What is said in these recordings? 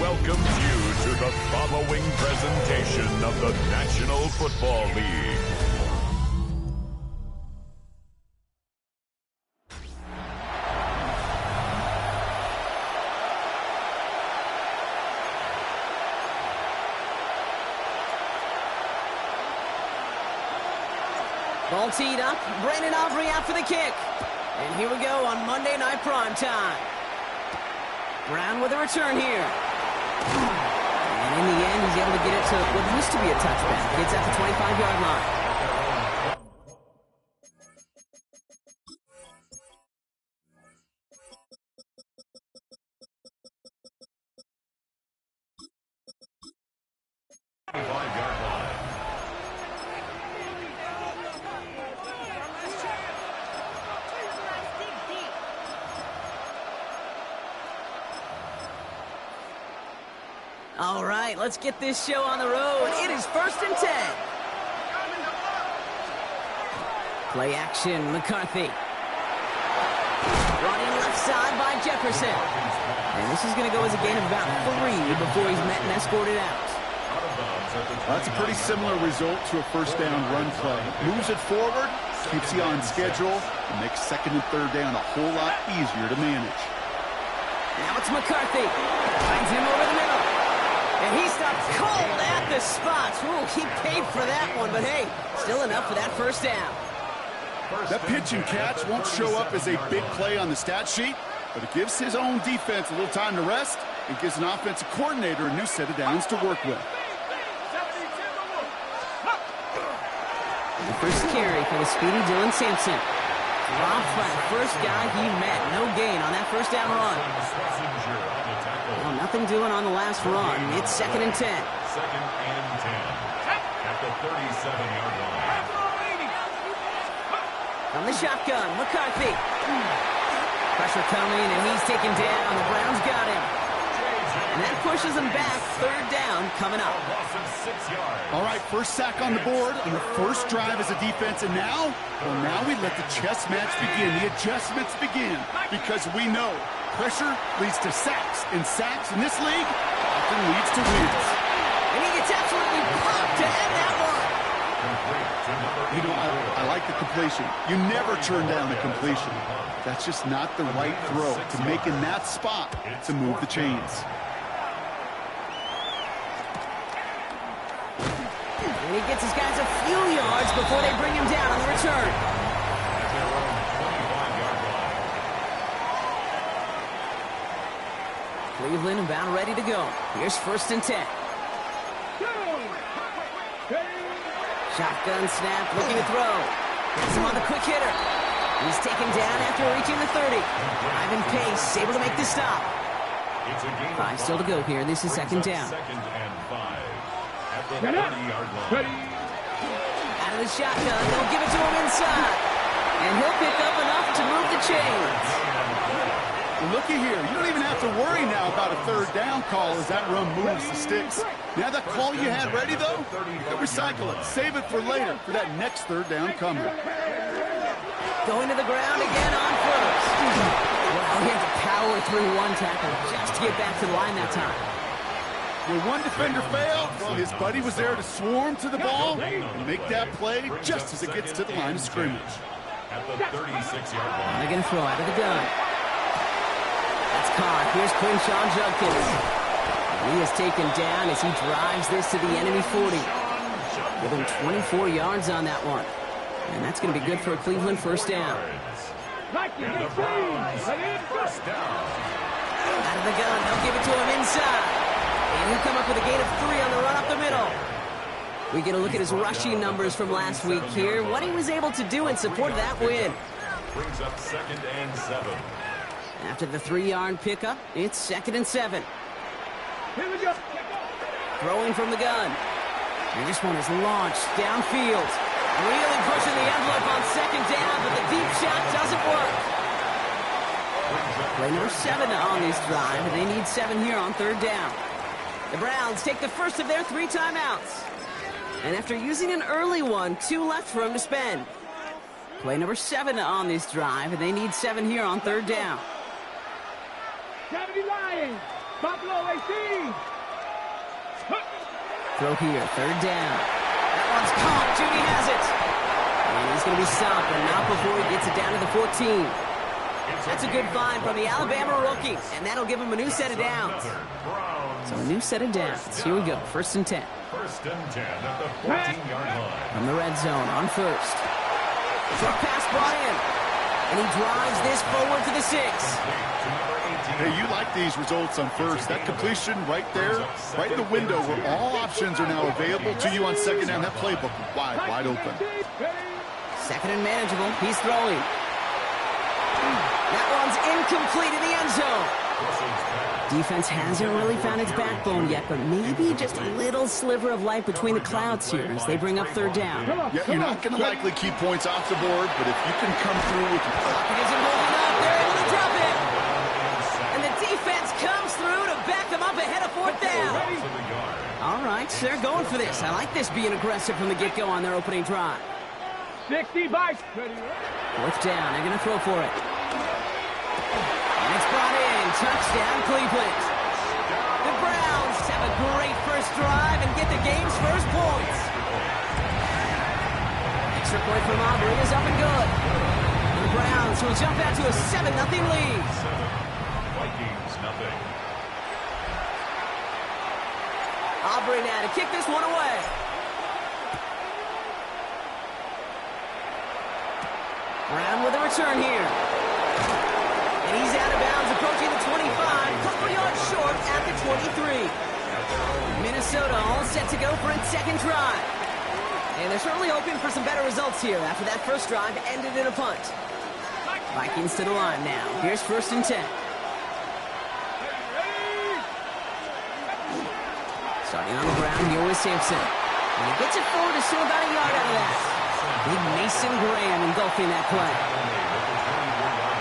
welcomes you to the following presentation of the National Football League. Ball teed up. Brandon Aubrey out for the kick. And here we go on Monday Night Primetime. Brown with a return here. And in the end, he's able to get it to what used to be a touchback. Gets at the 25-yard line. All right, let's get this show on the road. It is 1st and 10. Play action, McCarthy. Running left side by Jefferson. And this is going to go as a gain of about 3 before he's met and escorted out. That's a pretty similar result to a first down run play. Moves it forward, keeps you on schedule, and makes 2nd and 3rd down a whole lot easier to manage. Now it's McCarthy. Finds him over the middle. And he stops cold at the spots. Ooh, he paid for that one, but hey, still enough for that first down. That pitch and catch won't show up as a big play on the stat sheet, but it gives his own defense a little time to rest and gives an offensive coordinator a new set of downs to work with. The first carry for the speedy Dylan Sampson. Dropped by the first guy he met. No gain on that first down run. Well, nothing doing on the last run. It's 2nd and 10. 2nd and 10 at the 37-yard line. From the shotgun, McCarthy. Pressure coming, and he's taken down. The Browns got him. And that pushes him back. 3rd down coming up. All right, first sack on the board on the first drive as a defense. And now, well, now we let the chess match begin. The adjustments begin because we know pressure leads to sacks. And sacks in this league often leads to wins. And he gets absolutely popped to end that one. You know, I like the completion. You never turn down a completion. That's just not the right throw to make in that spot to move the chains. And he gets his guys a few yards before they bring him down on the return. Cleveland about ready to go. Here's 1st and 10. Shotgun snap, looking to throw. Gets him on the quick hitter. He's taken down after reaching the 30. Driving pace, able to make the stop. 5 still to go here. This is 2nd down. 2nd and 5 at the 30-yard line. Out of the shotgun, they'll give it to him inside. And he'll pick up enough to move the chains. Well, looky here. You don't even have to worry now about a 3rd down call as that run moves the sticks. Now that call you had ready, though, you can recycle it. Save it for later for that next 3rd down coming. Going to the ground again on 1st. Well, he had to power through one tackle just to get back to the line that time. When one defender failed, well, his buddy was there to swarm to the ball and make that play just as it gets to the line of scrimmage. At the 36-yard line. They're going to throw out of the gun. That's caught. Here's Quinshawn Judkins. He is taken down as he drives this to the enemy 40. Give him 24 yards on that one. And that's going to be good for a Cleveland first down. And the Browns, first down. Out of the gun. They'll give it to him inside. And he'll come up with a gain of 3 on the run up the middle. We get a look at his rushing numbers from last week here. What he was able to do in support of that win. Brings up 2nd and 7. After the 3-yard pickup, it's 2nd and 7. Here we go. Throwing from the gun. And this one is launched downfield. Really pushing the envelope on 2nd down, but the deep shot doesn't work. Play number 7 on this drive, and they need 7 here on 3rd down. The Browns take the first of their 3 timeouts. And after using an early one, 2 left for him to spend. Play number 7 on this drive, and they need 7 here on 3rd down. 70 Lions. Buffalo 18. Throw here, third down. That one's caught. Judy has it. And he's going to be stopped, but not before he gets it down to the 14. That's a good find from the Alabama rookie, and that'll give him a new set of downs. So a new set of downs. Here we go, 1st and 10. 1st and 10 at the 14-yard line. From the red zone on 1st. Short pass brought in. And he drives this forward to the 6. Hey, you like these results on 1st. That completion right there, right in the window where all options are now available to you on 2nd down. That playbook wide open. 2nd and manageable. He's throwing. That one's incomplete in the end zone. Defense hasn't really found its backbone yet, but maybe just a little sliver of light between the clouds here as they bring up 3rd down. Yeah, you're not going to likely keep points off the board, but if you can come through with... Pocket isn't holding up. They're able to drop it. And the defense comes through to back them up ahead of 4th down. All right, they're going for this. I like this being aggressive from the get-go on their opening drive. 60 bikes. 4th down. They're going to throw for it. And it's brought in. Touchdown, Cleveland. The Browns have a great first drive and get the game's first points. Extra point from Aubrey is up and good. The Browns will jump out to a 7-0 lead. Vikings nothing. Aubrey now to kick this one away. Brown with a return here. And he's out of bounds, approaching the 25, couple yards short at the 23. Minnesota all set to go for its 2nd drive. And they're certainly hoping for some better results here after that first drive ended in a punt. Vikings to the line now. Here's 1st and 10. Starting on the ground here with Sampson. And he gets it forward to still about a yard out of that. Big Mason Graham engulfing that play.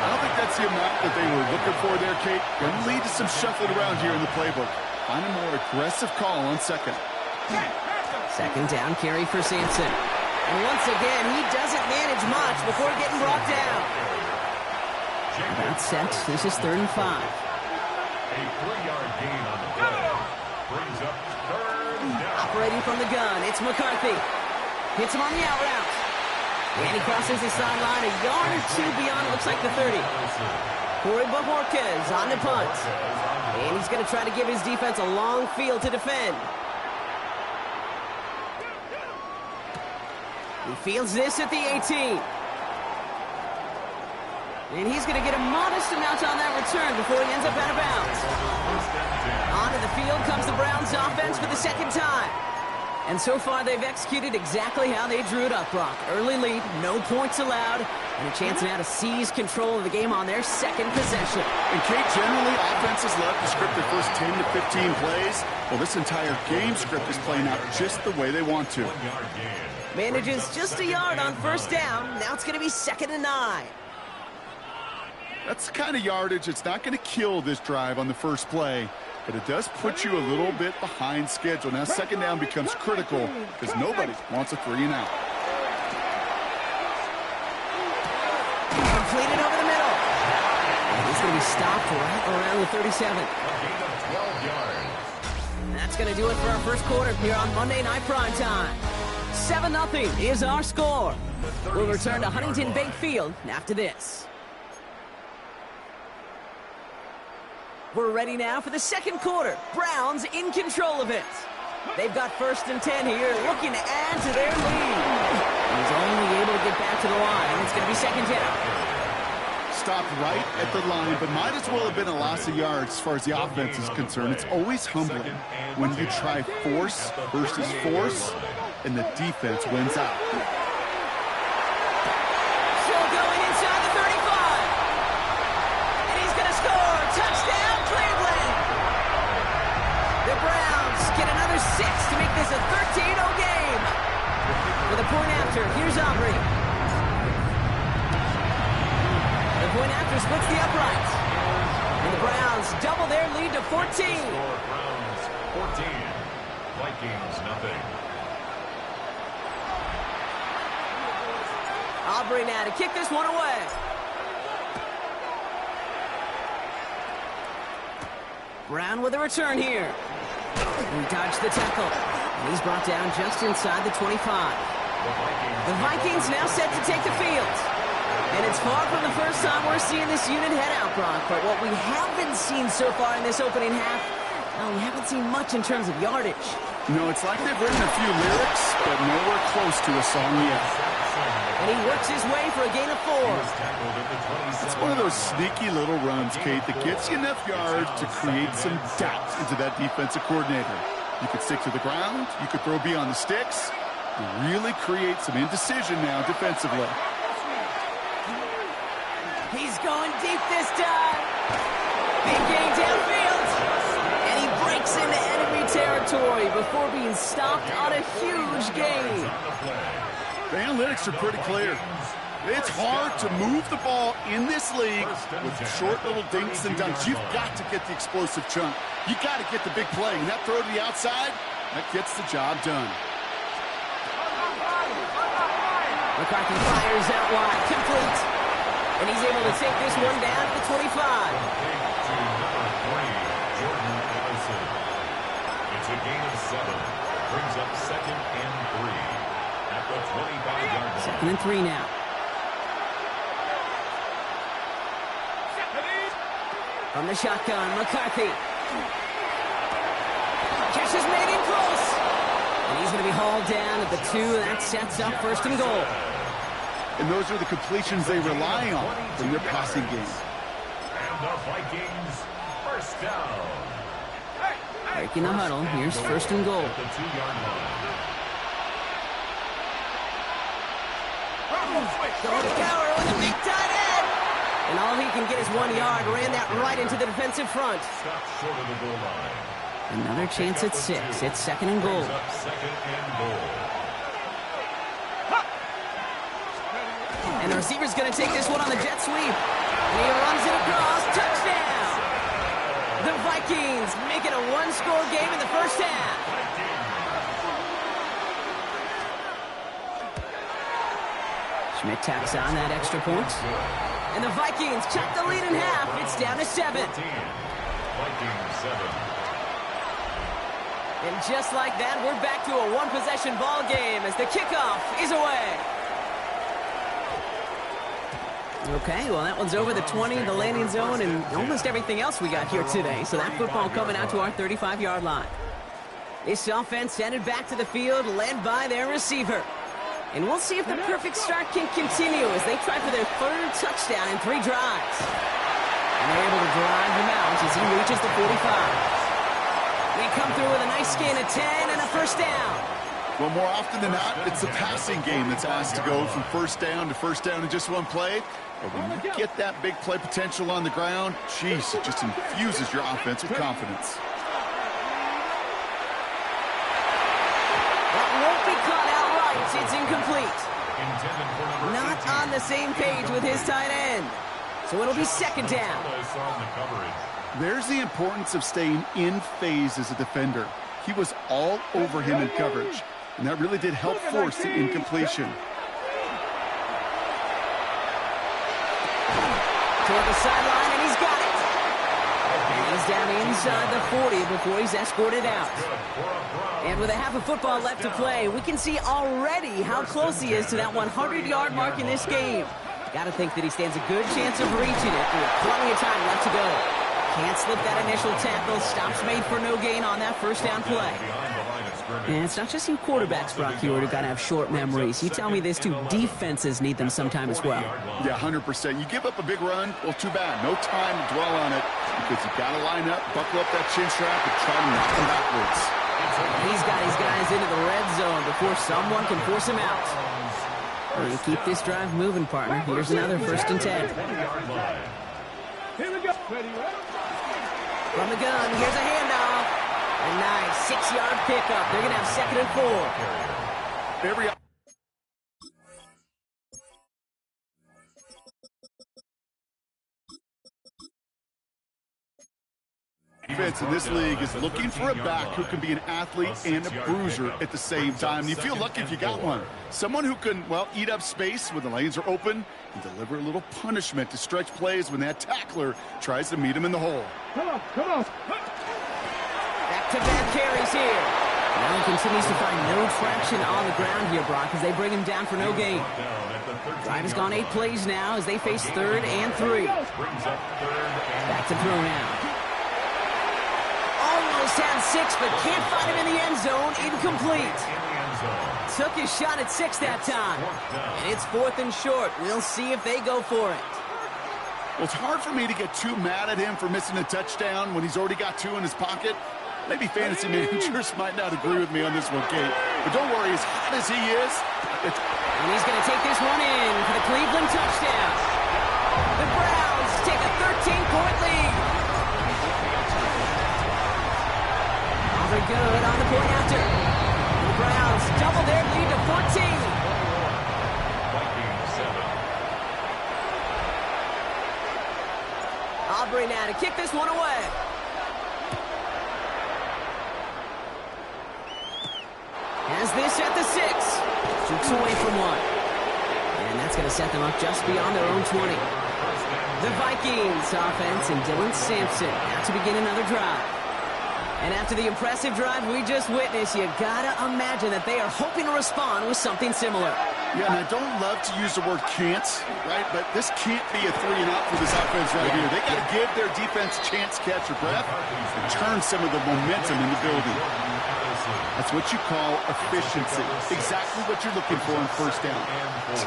I don't think that's the amount that they were looking for there, Kate. Going to lead to some shuffling around here in the playbook. Find a more aggressive call on 2nd. 2nd down carry for Sampson. And once again, he doesn't manage much before getting brought down. About set. This is 3rd and 5. A 3-yard gain on the play. Brings up 3rd down. Operating from the gun, it's McCarthy. Hits him on the out route. And he crosses the sideline a yard or 2 beyond, looks like the 30. Corey Bajorquez on the punt. And he's going to try to give his defense a long field to defend. He fields this at the 18. And he's going to get a modest amount on that return before he ends up out of bounds. Onto the field comes the Browns offense for the 2nd time. And so far, they've executed exactly how they drew it up, Brock. Early lead, no points allowed, and a chance now to seize control of the game on their 2nd possession. And Kate, generally, offenses love to script their first 10 to 15 plays. Well, this entire game script is playing out just the way they want to. Manages just a yard on 1st down. Now it's going to be 2nd and 9. That's the kind of yardage that's not going to kill this drive on the first play. But it does put you a little bit behind schedule. Now 2nd down becomes critical because nobody wants a 3 and out. Completed over the middle. And he's going to be stopped right around the 37. That's going to do it for our first quarter here on Monday Night Primetime. 7-0 is our score. We'll return to Huntington Bank Field after this. We're ready now for the 2nd quarter. Browns in control of it. They've got 1st and 10 here, looking to add to their lead. He's only able to get back to the line. It's going to be 2nd down. Stopped right at the line, but might as well have been a loss of yards as far as the offense is concerned. It's always humbling when you try force versus force, and the defense wins out. Still going inside the 35. And he's going to score. Touchdown, Cleveland. The Browns get another 6 to make this a 13-0 game. For the point after, here's Aubrey. The point after splits the uprights. And the Browns double their lead to 14. Score Browns 14. Vikings nothing. Aubrey now to kick this one away. Brown with a return here. He dodged the tackle. And he's brought down just inside the 25. The Vikings now set to take the field. And it's far from the first time we're seeing this unit head out, Brock. But what we haven't seen so far in this opening half, well, we haven't seen much in terms of yardage. No, it's like they've written a few lyrics, but nowhere close to a song yet. And he works his way for a gain of 4. It's one of those sneaky little runs, Kate, that gets you enough yards to create some doubt into that defensive coordinator. You could stick to the ground, you could throw beyond the sticks, you really create some indecision now defensively. He's going deep this time. Big gain downfield. And he breaks into enemy territory before being stopped on a huge gain. The analytics are pretty clear. It's hard to move the ball in this league with short little dinks and dunks. You've got to get the explosive chunk. You got to get the big play. And that throw to the outside, that gets the job done. McCarthy fires out wide, complete. And he's able to take this one down to the 25. It's a gain of 7. Brings up 2nd and 3. At the 25-yard line. 2nd and 3 now. From the shotgun, McCarthy. Catch is made in close. And he's going to be hauled down at the 2. That sets up 1st and goal. And those are the completions they rely on in their passing game. And the Vikings, 1st down. Breaking the huddle. Here's 1st and goal. At the 2-yard line. Going to cower with a big tight end. And all he can get is 1 yard. Ran that right into the defensive front. Stop short of the goal line. Another chance at 6. It's 2nd and goal. Brings up 2nd and goal. And the receiver's going to take this one on the jet sweep. And he runs it across. Touchdown! The Vikings make it a 1-score game in the first half. Schmidt tacks on that extra point. And the Vikings cut the lead in half. It's down to 7. Vikings 7. And just like that, we're back to a one-possession ball game as the kickoff is away. Okay, well, that one's over the 20, the landing zone, and almost everything else we got here today. So that football coming out to our 35-yard line. This offense headed back to the field, led by their receiver. And we'll see if the perfect start can continue as they try for their 3rd touchdown in 3 drives. And they're able to drive him out as he reaches the 45. They come through with a nice gain of 10 and a 1st down. Well, more often than not, it's the passing game that's asked to go from 1st down to 1st down in just one play. But when you get that big play potential on the ground, geez, it just infuses your offense with confidence. That won't be caught outright. It's incomplete. Not on the same page with his tight end. So it'll be 2nd down. There's the importance of staying in phase as a defender. He was all over him in coverage, and that really did help force the incompletion. Toward the sideline, and he's got it. And he's down inside the 40 before he's escorted out. And with a half of football left to play, we can see already how close he is to that 100-yard mark in this game. Got to think that he stands a good chance of reaching it with plenty of time left to go. Can't slip that initial tackle. Stops made for no gain on that 1st down play. And it's not just you quarterbacks, Brock, who got to have short memories. You tell me this too, defenses need them sometime as well. Yeah, 100%. You give up a big run, well, too bad. No time to dwell on it because you got to line up, buckle up that chin strap, and try to knock him backwards. He's got his guys into the red zone before someone can force him out. Well, you keep this drive moving, partner. Here's another 1st and 10. Here we go. From the gun, here's a handoff. A nice 6-yard pickup. They're going to have 2nd and 4. Every defense in this league is looking for a back who can be an athlete and a bruiser at the same time. You feel lucky if you got one. Someone who can, well, eat up space when the lanes are open and deliver a little punishment to stretch plays when that tackler tries to meet him in the hole. Come on, come on. Back-to-back carries here. Now he continues to find no traction on the ground here, Brock, as they bring him down for no gain. Drive has gone 8 plays now as they face 3rd and 3. Back to throw now. Almost had 6, but can't find him in the end zone. Incomplete. Took his shot at 6 that time. And it's 4th and short. We'll see if they go for it. Well, it's hard for me to get too mad at him for missing a touchdown when he's already got 2 in his pocket. Maybe fantasy managers might not agree with me on this one, Kate. But don't worry, as hot as he is, and he's going to take this one in for the Cleveland touchdown. The Browns take a 13-point lead. Very good on the point after. The Browns double their lead to 14. Aubrey now to kick this one away. Has this at the 6. Jukes away from one. And that's going to set them up just beyond their own 20. The Vikings offense and Dylan Sampson out to begin another drive. And after the impressive drive we just witnessed, you gotta imagine that they are hoping to respond with something similar. Yeah, and I don't love to use the word can't, right? But this can't be a 3-and-out for this offense right here. They got to give their defense a chance to catch their breath and turn some of the momentum in the building. That's what you call efficiency. Exactly what you're looking for in first down.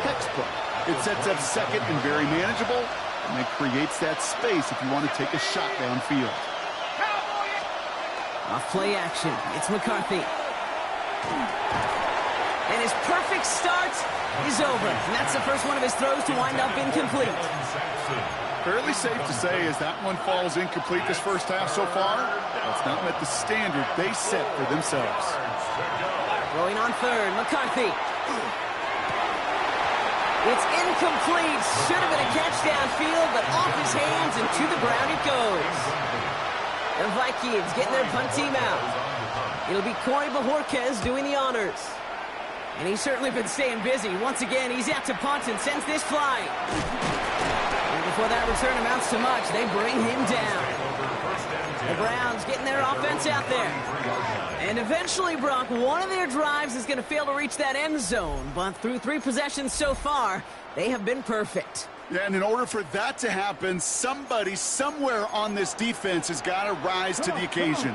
Textbook. It sets up second and very manageable, and it creates that space if you want to take a shot downfield. Off play action. It's McCarthy. And his perfect start is over. And that's the first one of his throws to wind up incomplete. Fairly safe to say as that one falls incomplete this first half so far, that's not met the standard they set for themselves. Throwing on 3rd, McCarthy. It's incomplete. Should have been a catch downfield, but off his hands and to the ground it goes. The Vikings getting their punt team out. It'll be Corey Bajorquez doing the honors. And he's certainly been staying busy. Once again, he's out to punt and sends this flying. And before that return amounts to much, they bring him down. The Browns getting their offense out there. And eventually, Brock, one of their drives is going to fail to reach that end zone. But through 3 possessions so far, they have been perfect. Yeah, and in order for that to happen, somebody somewhere on this defense has got to rise to the occasion.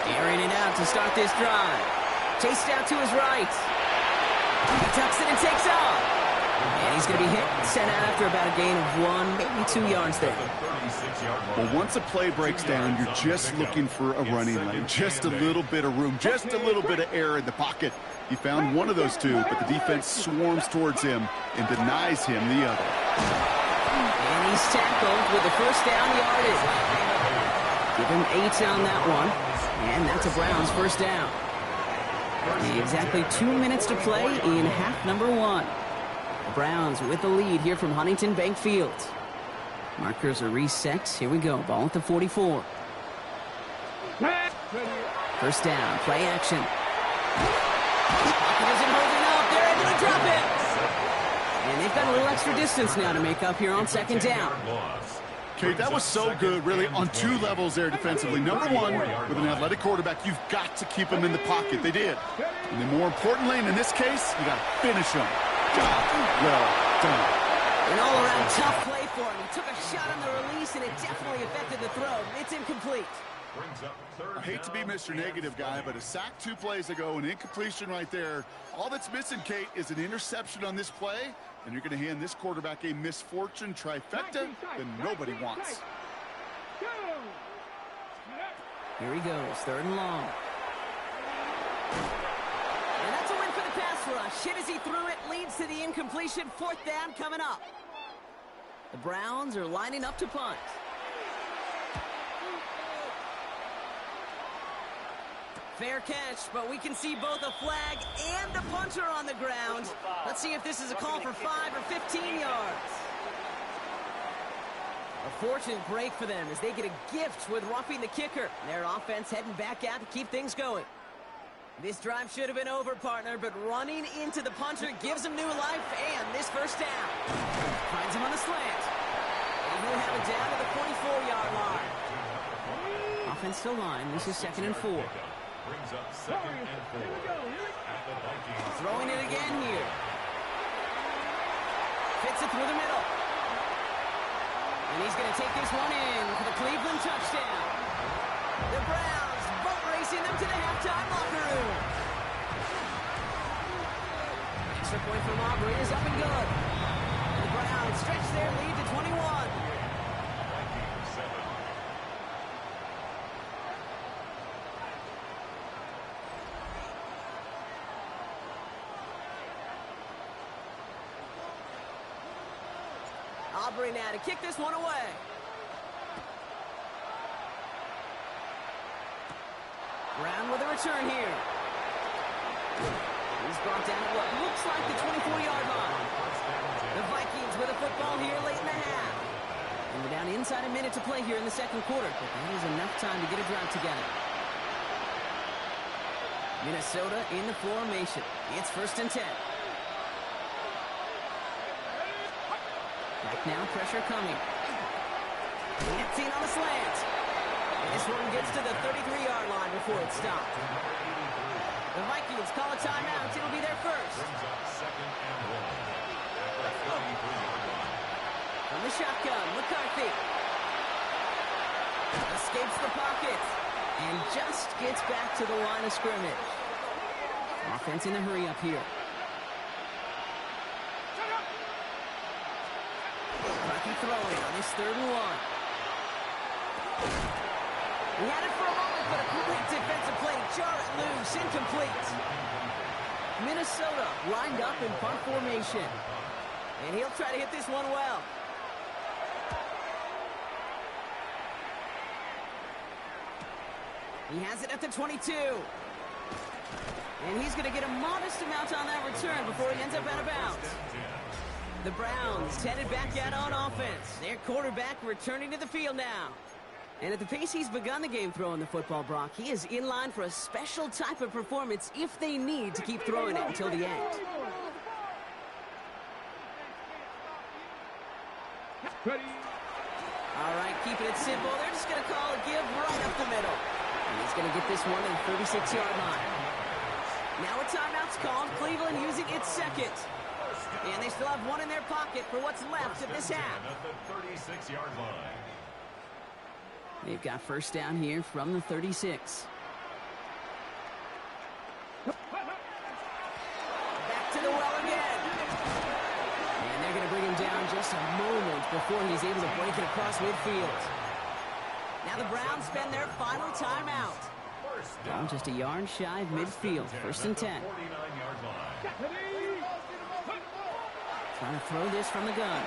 Airing it out to start this drive. Chased out to his right. He tucks it and takes off. And he's going to be hit and sent out after about a gain of 1, maybe 2 yards there. Well, once a play breaks down, you're just looking for a running lane. Just a little bit of room, just a little bit of air in the pocket. He found one of those 2, but the defense swarms towards him and denies him the other. And he's tackled with the first down yardage. Give him 8 on that one. And that's a Browns first down. Exactly 2 minutes to play in half number 1. The Browns with the lead here from Huntington Bank Field. Markers are reset. Here we go. Ball at the 44. First down. Play action. Pocket isn't holding up. They're able to drop it. And they've got a little extra distance now to make up here on second down. Kate, that was so good, really, on 2 levels there defensively. Number 1, with an athletic quarterback, you've got to keep him in the pocket. They did. And then more importantly, in this case, you got to finish him. Job well done. An all-around tough play for him. He took a shot on the release, and it definitely affected the throw. It's incomplete. I hate to be Mr. Negative guy, but a sack 2 plays ago, an incompletion right there. All that's missing, Kate, is an interception on this play, and you're going to hand this quarterback a misfortune trifecta that nobody wants. Here he goes, 3rd and long. And that's a win for the pass rush. Hit as he threw it, leads to the incompletion. 4th down coming up. The Browns are lining up to punt. Fair catch, but we can see both a flag and a punter on the ground. Let's see if this is a call for 5 or 15 yards. A Unfortunate break for them as they get a gift with roughing the kicker. Their offense heading back out to keep things going. This drive should have been over, partner, but running into the punter gives them new life and this first down. Finds him on the slant. And he'll have it down to the 44-yard line. Offense still line. This is 2nd and 4. Brings up 2nd and 4. At the Vikings. Throwing it again here. Fits it through the middle. And he's going to take this one in for the Cleveland touchdown. The Browns boat racing them to the halftime locker room. Extra point from Aubrey is up and good. The Browns stretch their lead to 21. Vikings 7. Aubrey now to kick this one away. Brown with a return here. He's brought down at what looks like the 24-yard line. The Vikings with a football here late in the half. And we're down inside a minute to play here in the second quarter, but that is enough time to get a drive together. Minnesota in the formation. It's 1st and 10. Back now, pressure coming. 15 on the slant. And this one gets to the 33-yard line before it stopped. The Vikings call a timeout. It'll be their first. Brings up 2nd and 1. At the 33-yard line. From the shotgun, McCarthy. Escapes the pocket. And just gets back to the line of scrimmage. Offense in the hurry up here. McCarthy throwing on his 3rd and 1. He had it for a moment, but a complete defensive play. Jar it loose, incomplete. Minnesota lined up in punt formation. And he'll try to hit this one well. He has it at the 22. And he's going to get a modest amount on that return before he ends up out of bounds. The Browns headed back out on offense. Their quarterback returning to the field now. And at the pace he's begun the game throwing the football, Brock, he is in line for a special type of performance if they need to keep throwing it until the end. All right, keeping it simple. They're just going to call a give right up the middle. And he's going to get this one to the 36-yard line. Now a timeout's called. Cleveland using its 2nd. And they still have one in their pocket for what's left of this half. At the 36-yard line. They've got first down here from the 36. Back to the well again. And they're going to bring him down just a moment before he's able to break it across midfield. Now the Browns spend their final timeout. Down just a yard shy of midfield. 1st and 10. 49-yard line. Trying to throw this from the gun.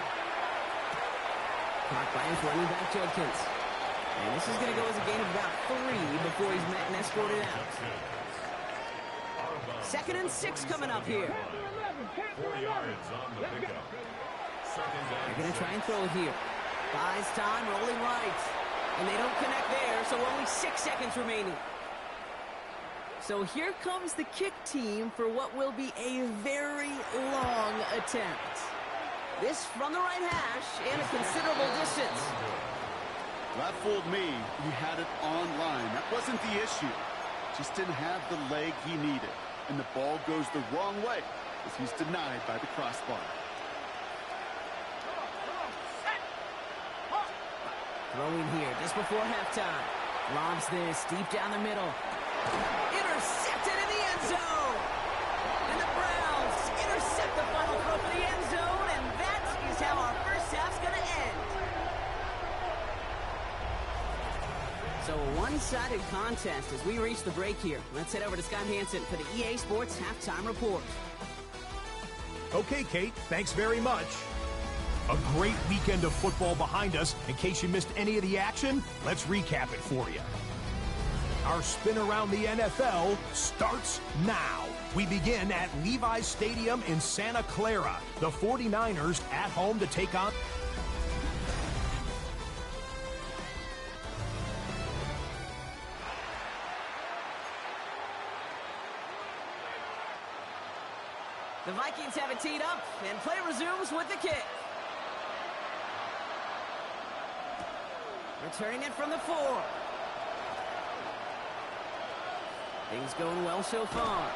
Caught by his running back, Judkins. And this is going to go as a gain of about 3 before he's met and escorted out. 2nd and 6 coming up here. 4 yards on the pickup. They're going to try and throw it here. Buys time, rolling right. And they don't connect there, so only 6 seconds remaining. So here comes the kick team for what will be a very long attempt. This from the right hash and a considerable distance. That fooled me. He had it on line. That wasn't the issue. Just didn't have the leg he needed. And the ball goes the wrong way as he's denied by the crossbar. Throwing here just before halftime. Lobs this deep down the middle. Intercepted in the end zone. And the Browns intercept the final throw for the end zone. And that is how our first half's going to end. So a one-sided contest as we reach the break here. Let's head over to Scott Hansen for the EA Sports Halftime Report. Okay, Kate, thanks very much. A great weekend of football behind us. In case you missed any of the action, let's recap it for you. Our spin around the NFL starts now. We begin at Levi's Stadium in Santa Clara. The 49ers at home to take on The Vikings have it teed up, and play resumes with the kick. Returning it from the 4. Things going well so far.